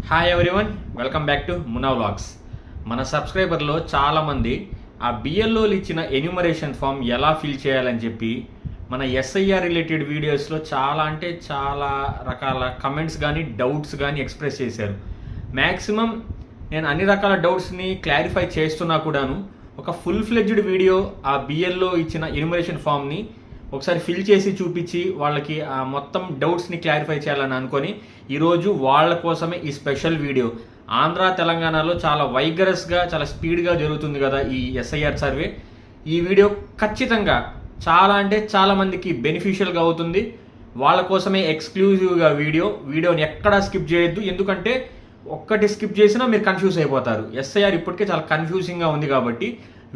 Hi everyone, welcome back to మునా vlogs. మన సబ్స్క్రైబర్లో చాలామంది ఆ బిఎల్ఓలు ఇచ్చిన ఎన్యూమరేషన్ ఫామ్ ఎలా ఫిల్ చేయాలని చెప్పి మన ఎస్ఐఆర్ రిలేటెడ్ వీడియోస్లో చాలా రకాల కమెంట్స్ కానీ డౌట్స్ కానీ ఎక్స్ప్రెస్ చేశారు. మ్యాక్సిమం నేను అన్ని రకాల డౌట్స్ని క్లారిఫై చేస్తున్నా కూడాను ఒక ఫుల్ ఫ్లెడ్జ్డ్ వీడియో ఆ బిఎల్ఓ ఇచ్చిన ఎన్యూమరేషన్ ఫామ్ని ఒకసారి ఫిల్ చేసి చూపించి వాళ్ళకి ఆ మొత్తం డౌట్స్ని క్లారిఫై చేయాలని అనుకొని ఈరోజు వాళ్ళ కోసమే ఈ స్పెషల్ వీడియో. ఆంధ్ర తెలంగాణలో చాలా వైగరస్గా చాలా స్పీడ్గా జరుగుతుంది కదా ఈ ఎస్ఐఆర్ సర్వే. ఈ వీడియో ఖచ్చితంగా చాలా మందికి బెనిఫిషియల్గా అవుతుంది. వాళ్ళ కోసమే ఎక్స్క్లూజివ్గా వీడియోని ఎక్కడా స్కిప్ చేయొద్దు, ఎందుకంటే ఒక్కటి స్కిప్ చేసినా మీరు కన్ఫ్యూజ్ అయిపోతారు. ఎస్ఐఆర్ ఇప్పటికే చాలా కన్ఫ్యూజింగ్గా ఉంది కాబట్టి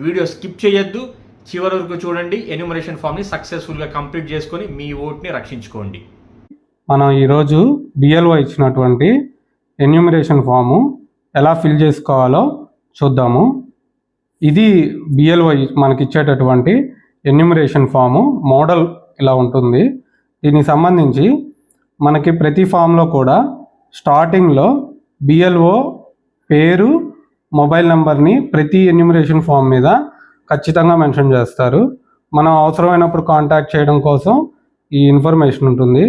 వీడియో స్కిప్ చేయొద్దు, చివరి వరకు చూడండి. ఎన్యూమరేషన్ ఫామ్ని సక్సెస్ఫుల్గా కంప్లీట్ చేసుకొని మీ ఓట్ని రక్షించుకోండి. మనం ఈరోజు బిఎల్ఓ ఇచ్చినటువంటి ఎన్యూమరేషన్ ఫాము ఎలా ఫిల్ చేసుకోవాలో చూద్దాము. ఇది బిఎల్ఓ మనకి ఇచ్చేటటువంటి ఎన్యూమరేషన్ ఫాము మోడల్ ఇలా ఉంటుంది. దీనికి సంబంధించి మనకి ప్రతి ఫామ్లో కూడా స్టార్టింగ్లో బిఎల్ఓ పేరు, మొబైల్ నెంబర్ని ప్రతి ఎన్యూమరేషన్ ఫామ్ మీద ఖచ్చితంగా మెన్షన్ చేస్తారు. మనం అవసరమైనప్పుడు కాంటాక్ట్ చేయడం కోసం ఈ ఇన్ఫర్మేషన్ ఉంటుంది.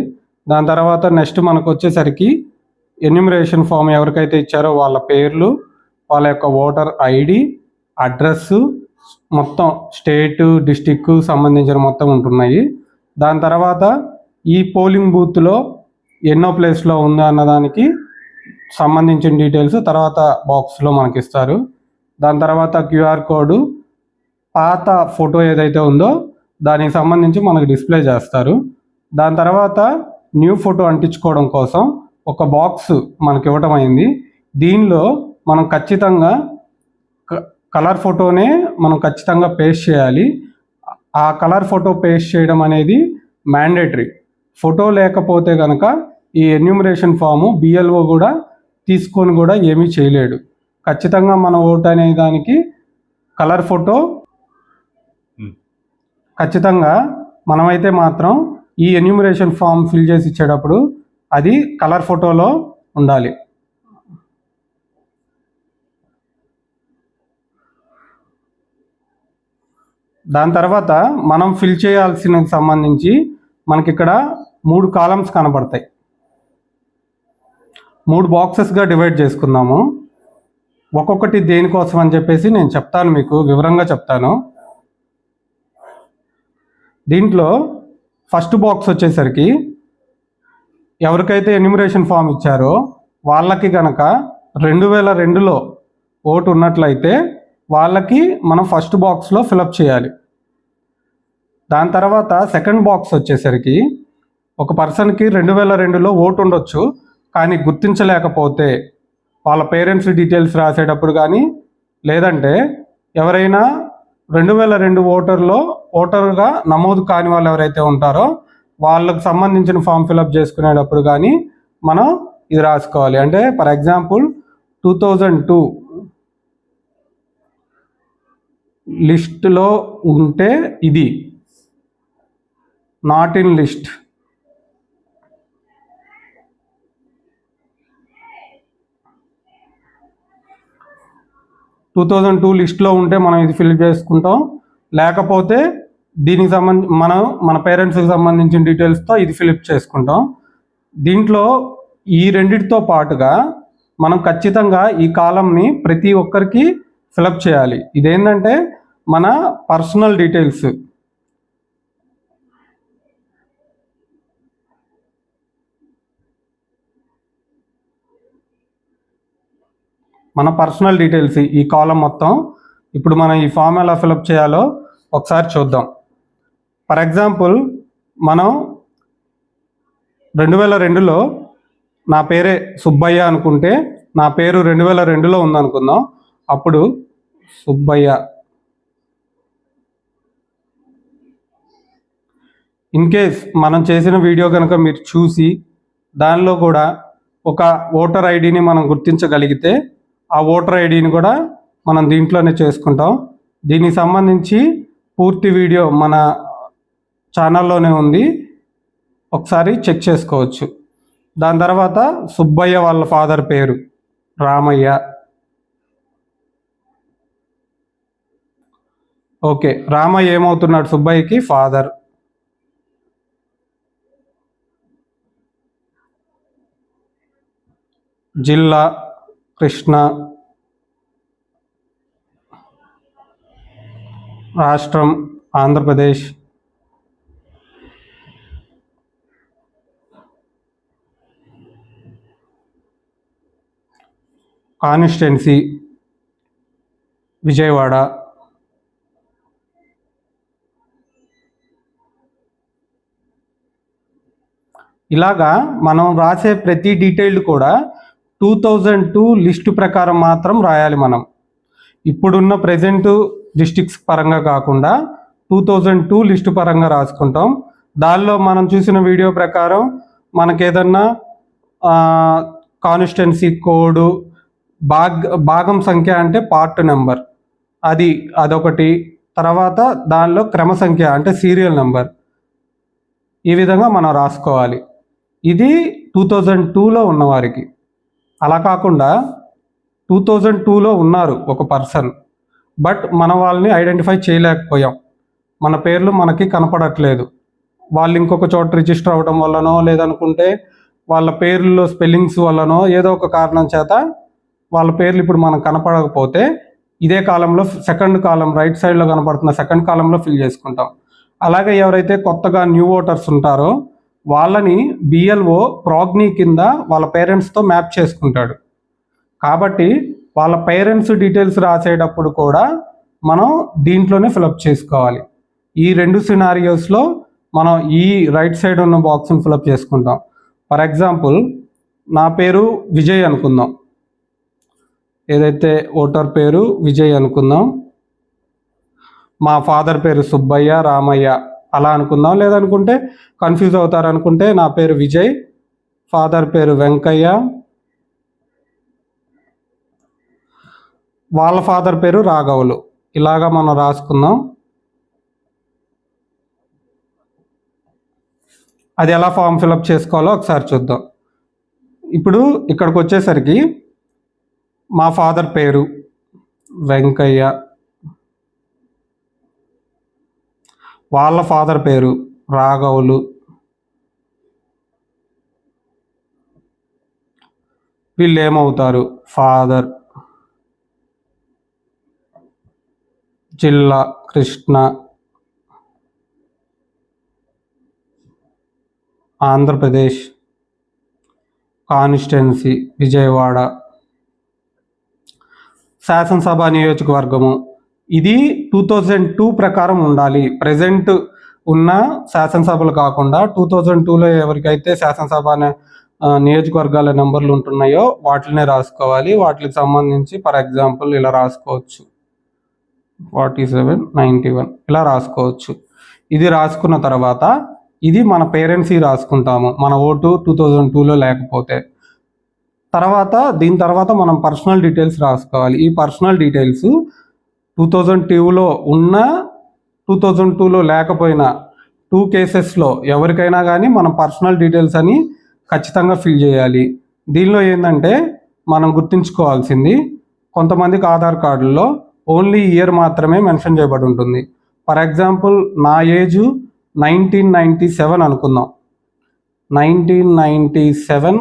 దాని తర్వాత నెక్స్ట్ మనకు వచ్చేసరికి ఎన్యూమరేషన్ ఫామ్ ఎవరికైతే ఇచ్చారో వాళ్ళ పేర్లు, వాళ్ళ యొక్క ఓటర్ ఐడి, అడ్రస్సు, మొత్తం స్టేటు, డిస్టిక్ సంబంధించిన మొత్తం ఉంటున్నాయి. దాని తర్వాత ఈ పోలింగ్ బూత్లో ఎన్నో ప్లేస్లో ఉందో అన్నదానికి సంబంధించిన డీటెయిల్స్ తర్వాత బాక్స్లో మనకి ఇస్తారు. దాని తర్వాత క్యూఆర్ కోడ్, పాత ఫోటో ఏదైతే ఉందో దానికి సంబంధించి మనకు డిస్ప్లే చేస్తారు. దాని తర్వాత న్యూ ఫోటో అంటించుకోవడం కోసం ఒక బాక్స్ మనకి ఇవ్వటం అయింది. దీనిలో మనం ఖచ్చితంగా కలర్ ఫోటోనే మనం ఖచ్చితంగా పేస్ట్ చేయాలి. ఆ కలర్ ఫోటో పేస్ట్ చేయడం అనేది మ్యాండేటరీ. ఫోటో లేకపోతే కనుక ఈ ఎన్యూమరేషన్ ఫాము బిఎల్ఓ కూడా తీసుకొని కూడా ఏమీ చేయలేడు. ఖచ్చితంగా మన ఓటు అనే దానికి కలర్ ఫోటో ఖచ్చితంగా మనమైతే మాత్రం ఈ ఎన్యూమరేషన్ ఫామ్ ఫిల్ చేసి ఇచ్చేటప్పుడు అది కలర్ ఫోటోలో ఉండాలి. దాని తర్వాత మనం ఫిల్ చేయాల్సిన సంబంధించి మనకి ఇక్కడ 3 కాలమ్స్ కనబడతాయి. 3 బాక్సెస్గా డివైడ్ చేసుకుందాము. ఒక్కొక్కటి దేనికోసం అని చెప్పేసి నేను చెప్తాను, మీకు వివరంగా చెప్తాను. దీంట్లో ఫస్ట్ బాక్స్ వచ్చేసరికి ఎవరికైతే ఎన్యూమరేషన్ ఫామ్ ఇచ్చారో వాళ్ళకి కనుక 2002లో ఓటు ఉన్నట్లయితే వాళ్ళకి మనం ఫస్ట్ బాక్స్లో ఫిలప్ చేయాలి. దాని తర్వాత సెకండ్ బాక్స్ వచ్చేసరికి ఒక పర్సన్కి 2002లో ఓటు ఉండొచ్చు, కానీ గుర్తించలేకపోతే వాళ్ళ పేరెంట్స్ డీటెయిల్స్ రాసేటప్పుడు కానీ, లేదంటే ఎవరైనా 2002 ఓటర్గా నమోదు కాని వాళ్ళు ఎవరైతే ఉంటారో వాళ్ళకు సంబంధించిన ఫామ్ ఫిలప్ చేసుకునేటప్పుడు కానీ మనం ఇది రాసుకోవాలి. అంటే ఫర్ ఎగ్జాంపుల్ 2002 లిస్ట్లో ఉంటే ఇది నాట్ ఇన్ లిస్ట్. లిస్ట్లో ఉంటే మనం ఇది ఫిల్ చేసుకుంటాం. లేకపోతే దీనికి మన పేరెంట్స్కి సంబంధించిన డీటెయిల్స్తో ఇది ఫిలప్ చేసుకుంటాం. దీంట్లో ఈ రెండిటితో పాటుగా మనం ఖచ్చితంగా ఈ కాలంని ప్రతి ఒక్కరికి ఫిలప్ చేయాలి. ఇదేంటంటే మన పర్సనల్ డీటెయిల్స్. ఈ కాలం మొత్తం. ఇప్పుడు మనం ఈ ఫామ్ ఎలా ఫిలప్ చేయాలో ఒకసారి చూద్దాం. ఫర్ ఎగ్జాంపుల్ మనం 2002లో నా పేరే సుబ్బయ్య అనుకుంటే నా పేరు 2002లో ఉందనుకుందాం. అప్పుడు సుబ్బయ్య. ఇన్ కేస్ మనం చేసిన వీడియో కనుక మీరు చూసి దానిలో కూడా ఒక ఓటర్ ఐడిని మనం గుర్తించగలిగితే ఆ ఓటర్ ఐడిని కూడా మనం దీంట్లోనే చేసుకుంటాం. దీనికి సంబంధించి పూర్తి వీడియో మన ఛానల్లోనే ఉంది, ఒకసారి చెక్ చేసుకోవచ్చు. దాని తర్వాత సుబ్బయ్య వాళ్ళ ఫాదర్ పేరు, రామయ్య. ఓకే, రామయ్య ఏమవుతున్నాడు? సుబ్బయ్యకి ఫాదర్. జిల్లా కృష్ణా. రాష్ట్రం ఆంధ్రప్రదేశ్. కాన్స్టిట్యున్సీ విజయవాడ. ఇలాగా మనం రాసే ప్రతి డీటెయిల్ కూడా 2002 లిస్టు ప్రకారం మాత్రం రాయాలి. మనం ఇప్పుడున్న ప్రజెంట్ డిస్ట్రిక్ట్స్ పరంగా కాకుండా 2002 లిస్టు పరంగా రాసుకుంటాం. దానిలో మనం చూసిన వీడియో ప్రకారం మనకేదన్నా కాన్స్టిట్యున్సీ కోడ్, భాగం సంఖ్య అంటే పార్ట్ నెంబర్, అదొకటి. తర్వాత దానిలో క్రమ సంఖ్య అంటే సీరియల్ నెంబర్. ఈ విధంగా మనం రాసుకోవాలి. ఇది 2002లో ఉన్నవారికి. అలా కాకుండా 2002లో ఉన్నారు ఒక పర్సన్, బట్ మన వాళ్ళని ఐడెంటిఫై చేయలేకపోయాం, మన పేర్లు మనకి కనపడట్లేదు. వాళ్ళు ఇంకొక చోట రిజిస్టర్ అవ్వడం వల్లనో, లేదనుకుంటే వాళ్ళ పేర్లలో స్పెల్లింగ్స్ వల్లనో, ఏదో ఒక కారణం చేత వాళ్ళ పేర్లు ఇప్పుడు మనకు కనపడకపోతే ఇదే కాలంలో సెకండ్ కాలం రైట్ సైడ్లో కనపడుతున్న సెకండ్ కాలంలో ఫిల్ చేసుకుంటాం. అలాగే ఎవరైతే కొత్తగా న్యూ ఓటర్స్ ఉంటారో వాళ్ళని బిఎల్ఓ ప్రాగ్నీ కింద వాళ్ళ పేరెంట్స్తో మ్యాప్ చేసుకుంటాడు. కాబట్టి వాళ్ళ పేరెంట్స్ డీటెయిల్స్ రాసేటప్పుడు కూడా మనం దీంట్లోనే ఫిలప్ చేసుకోవాలి. ఈ 2 సినారియోస్లో మనం ఈ రైట్ సైడ్ ఉన్న బాక్స్ని ఫిలప్ చేసుకుంటాం. ఫర్ ఎగ్జాంపుల్, నా పేరు విజయ్ అనుకుందాం, ఏదైతే ఓటర్ పేరు విజయ్ అనుకుందాం. మా ఫాదర్ పేరు సుబ్బయ్య, రామయ్య అలా అనుకుందాం. లేదనుకుంటే కన్ఫ్యూజ్ అవుతారనుకుంటే నా పేరు విజయ్, ఫాదర్ పేరు వెంకయ్య, వాళ్ళ ఫాదర్ పేరు రాఘవులు. ఇలాగా మనం రాసుకుందాం. అది ఎలా ఫామ్ ఫిలప్ చేసుకోవాలో ఒకసారి చూద్దాం. ఇప్పుడు ఇక్కడికి వచ్చేసరికి మా ఫాదర్ పేరు వెంకయ్య, వాళ్ళ ఫాదర్ పేరు రాఘవులు, వీళ్ళు ఏమవుతారు? ఫాదర్. జిల్లా కృష్ణా, ఆంధ్రప్రదేశ్. కాన్స్టిట్యున్సీ విజయవాడ. శాసనసభ నియోజకవర్గము. ఇది 2002 ప్రకారం ఉండాలి. ప్రజెంట్ ఉన్న శాసనసభలు కాకుండా 2002లో ఎవరికైతే శాసనసభ నియోజకవర్గాల నెంబర్లు ఉంటున్నాయో వాటినే రాసుకోవాలి. వాటికి సంబంధించి ఫర్ ఎగ్జాంపుల్ ఇలా రాసుకోవచ్చు, 47, 91 ఇలా రాసుకోవచ్చు. ఇది రాసుకున్న తర్వాత ఇది మన పేరెంట్స్కి రాసుకుంటాము, మన ఓటు 2002లో లేకపోతే. దీని తర్వాత మనం పర్సనల్ డీటెయిల్స్ రాసుకోవాలి. ఈ పర్సనల్ డీటెయిల్స్ 2002లో ఉన్న 2002లో లేకపోయినా 2 కేసెస్లో ఎవరికైనా కానీ మనం పర్సనల్ డీటెయిల్స్ అని ఖచ్చితంగా ఫిల్ చేయాలి. దీనిలో ఏంటంటే మనం గుర్తుంచుకోవాల్సింది, కొంతమందికి ఆధార్ కార్డుల్లో ఓన్లీ ఇయర్ మాత్రమే మెన్షన్ చేయబడి ఉంటుంది. ఫర్ ఎగ్జాంపుల్, నా ఏజ్ 1997 అనుకుందాం. 1997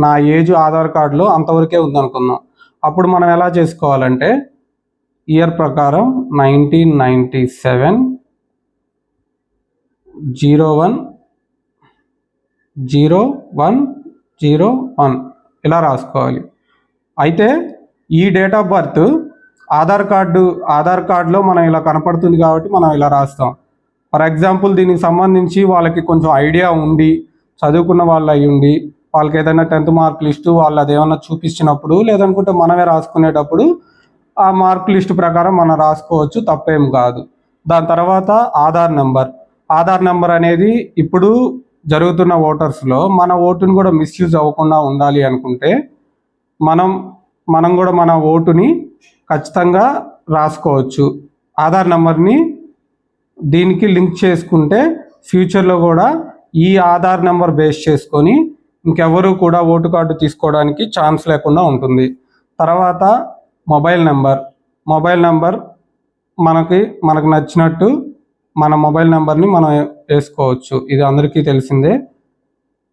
నా ఏజ్ ఆధార్ కార్డులో అంతవరకే ఉందనుకుందాం. అప్పుడు మనం ఎలా చేసుకోవాలంటే ఇయర్ ప్రకారం 1997 01/01/01 ఇలా రాసుకోవాలి. అయితే ఈ డేట్ ఆఫ్ బర్త్ ఆధార్ కార్డులో మనం ఇలా కనపడుతుంది కాబట్టి మనం ఇలా రాస్తాం. ఫర్ ఎగ్జాంపుల్, దీనికి సంబంధించి వాళ్ళకి కొంచెం ఐడియా ఉండి చదువుకున్న వాళ్ళు అయి ఉండి వాళ్ళకి ఏదైనా 10th మార్క్ లిస్టు వాళ్ళు అదేమన్నా చూపించినప్పుడు, లేదనుకుంటే మనమే రాసుకునేటప్పుడు ఆ మార్క్ లిస్టు ప్రకారం మనం రాసుకోవచ్చు, తప్పేం కాదు. దాని తర్వాత ఆధార్ నెంబర్ అనేది ఇప్పుడు జరుగుతున్న ఓటర్స్లో మన ఓటుని కూడా మిస్యూజ్ అవ్వకుండా ఉండాలి అనుకుంటే మనం కూడా మన ఓటుని ఖచ్చితంగా రాసుకోవచ్చు. ఆధార్ నెంబర్ని దీనికి లింక్ చేసుకుంటే ఫ్యూచర్లో కూడా ఈ ఆధార్ నెంబర్ బేస్ చేసుకొని ఇంకెవరు కూడా ఓటు కార్డు తీసుకోవడానికి ఛాన్స్ లేకుండా ఉంటుంది. తర్వాత మొబైల్ నెంబర్ మనకు నచ్చినట్టు మన మొబైల్ నెంబర్ని మనం వేసుకోవచ్చు. ఇది అందరికీ తెలిసిందే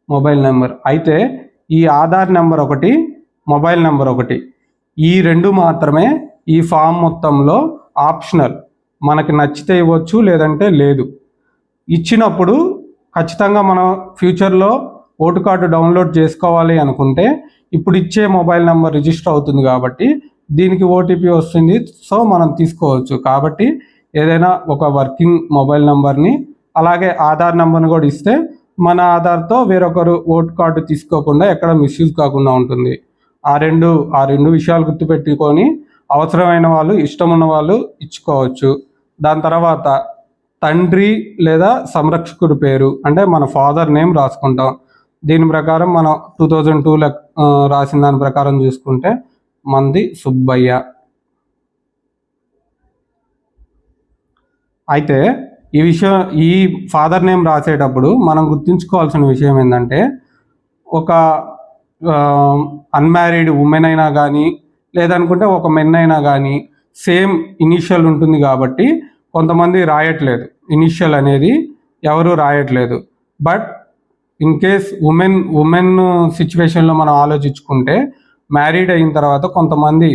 మొబైల్ నెంబర్. అయితే ఈ ఆధార్ నెంబర్ ఒకటి, మొబైల్ నెంబర్ ఒకటి, ఈ రెండు మాత్రమే ఈ ఫామ్ మొత్తంలో ఆప్షనల్. మనకి నచ్చితే ఇవ్వచ్చు, లేదంటే లేదు. ఇచ్చినప్పుడు ఖచ్చితంగా మనం ఫ్యూచర్లో ఓటు కార్డు డౌన్లోడ్ చేసుకోవాలి అనుకుంటే ఇప్పుడు ఇచ్చే మొబైల్ నెంబర్ రిజిస్టర్ అవుతుంది కాబట్టి దీనికి ఓటీపీ వస్తుంది. సో మనం తీసుకోవచ్చు. కాబట్టి ఏదైనా ఒక వర్కింగ్ మొబైల్ నెంబర్ని అలాగే ఆధార్ నెంబర్ని కూడా ఇస్తే మన ఆధార్తో వేరొకరు ఓటు కార్డు తీసుకోకుండా ఎక్కడ మిస్యూజ్ కాకుండా ఉంటుంది. ఆ రెండు విషయాలు గుర్తుపెట్టుకొని అవసరమైన వాళ్ళు, ఇష్టం ఉన్న వాళ్ళు ఇచ్చుకోవచ్చు. దాని తర్వాత తండ్రి లేదా సంరక్షకుడి పేరు, అంటే మన ఫాదర్ నేమ్ రాసుకుంటాం. దీని ప్రకారం మనం 2002 రాసిన దాని ప్రకారం చూసుకుంటే మంది సుబ్బయ్య. అయితే ఈ ఫాదర్ నేమ్ రాసేటప్పుడు మనం గుర్తుంచుకోవాల్సిన విషయం ఏంటంటే, ఒక అన్మ్యారీడ్ ఉమెన్ అయినా కానీ లేదనుకుంటే ఒక మెన్ అయినా కానీ సేమ్ ఇనిషియల్ ఉంటుంది కాబట్టి కొంతమంది రాయట్లేదు, ఇనిషియల్ అనేది ఎవరు రాయట్లేదు. బట్ ఇన్ కేస్ ఉమెన్ సిచ్యువేషన్లో మనం ఆలోచించుకుంటే మ్యారీడ్ అయిన తర్వాత కొంతమంది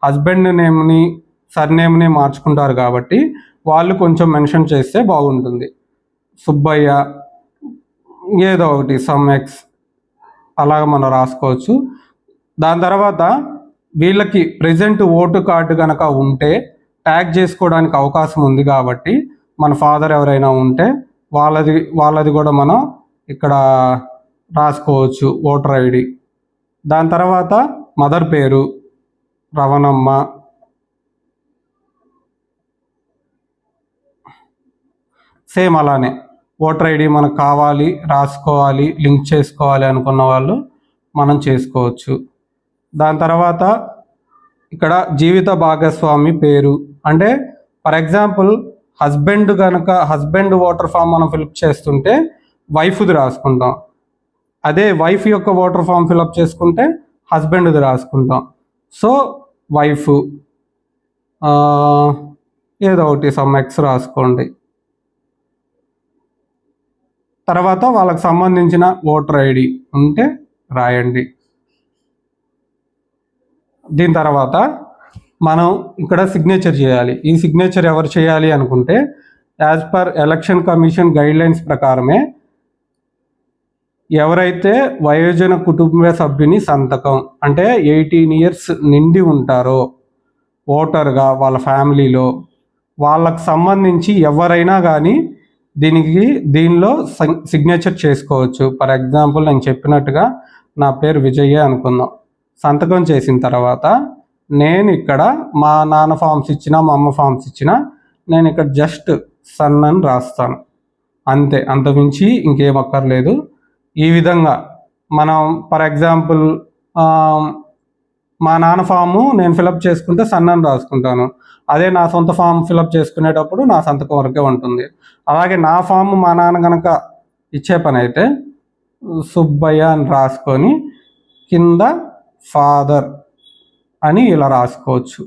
హస్బెండ్ నేమ్ని సర్నేమ్ని మార్చుకుంటారు కాబట్టి వాళ్ళు కొంచెం మెన్షన్ చేస్తే బాగుంటుంది. సుబ్బయ్య ఏదో ఒకటి సమ్ ఎక్స్ అలాగ మనం రాసుకోవచ్చు. దాని తర్వాత వీళ్ళకి ప్రెజెంట్ ఓటు కార్డు కనుక ఉంటే ట్యాగ్ చేసుకోవడానికి అవకాశం ఉంది కాబట్టి మన ఫాదర్ ఎవరైనా ఉంటే వాళ్ళది కూడా మనం ఇక్కడ రాసుకోవచ్చు, ఓటర్ ఐడి. దాని తర్వాత మదర్ పేరు రవణమ్మ. సేమ్ అలానే ఓటర్ ఐడి మనకు కావాలి, రాసుకోవాలి, లింక్ చేసుకోవాలి అనుకున్న వాళ్ళు మనం చేసుకోవచ్చు. దాని తర్వాత ఇక్కడ జీవిత భాగస్వామి పేరు, అంటే for example husband voter form మనం ఫిలప్ చేస్తుంటే వైఫ్ది రాసుకుంటాం. అదే వైఫ్ యొక్క ఓటర్ ఫామ్ ఫిలప్ చేసుకుంటే హస్బెండ్ది రాసుకుంటాం. సో వైఫ్ ఏదో ఒకటి సమ్ ఎక్స్ రాసుకోండి. తర్వాత వాళ్ళకి సంబంధించిన ఓటర్ ఐడి ఉంటే రాయండి. దీని తర్వాత మనం ఇక్కడ సిగ్నేచర్ చేయాలి. ఈ సిగ్నేచర్ ఎవరు చేయాలి అనుకుంటే as per election commission guidelines ప్రకారమే ఎవరైతే వయోజన కుటుంబ సభ్యుని సంతకం, అంటే 18 years నిండి ఉంటారో ఓటర్గా వాళ్ళ ఫ్యామిలీలో, వాళ్ళకు సంబంధించి ఎవరైనా కానీ దీనిలో సిగ్నేచర్ చేసుకోవచ్చు. ఫర్ ఎగ్జాంపుల్ నేను చెప్పినట్టుగా నా పేరు విజయ్య అనుకుందాం. సంతకం చేసిన తర్వాత నేను ఇక్కడ మా నాన్న ఫామ్స్ ఇచ్చినా మా అమ్మ ఫామ్స్ ఇచ్చినా నేను ఇక్కడ జస్ట్ సన్ అని రాస్తాను అంతే, అంతమించి ఇంకేం అక్కర్లేదు. ఈ విధంగా మనం ఫర్ ఎగ్జాంపుల్ మా నాన్న ఫాము నేను ఫిలప్ చేసుకుంటే సన్ అని రాసుకుంటాను. అదే నా సొంత ఫామ్ ఫిలప్ చేసుకునేటప్పుడు నా సంతకం వరకే ఉంటుంది. అలాగే నా ఫామ్ మా నాన్న కనుక ఇచ్చే పని అయితే సుబ్బయ్య అని రాసుకొని కింద ఫాదర్ అని ఇలా రాసుకోవచ్చు.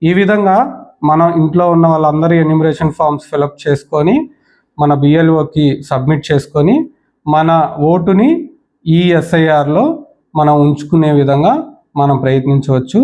ఈ విధంగా మనం ఇంట్లో ఉన్న వాళ్ళందరి ఎన్యూమరేషన్ ఫామ్స్ ఫిలప్ చేసుకొని మన బిఎల్ఓకి సబ్మిట్ చేసుకొని మన ఓటుని ఈ ఎస్ఐఆర్లో మనం ఉంచుకునే విధంగా మనం ప్రయత్నించవచ్చు.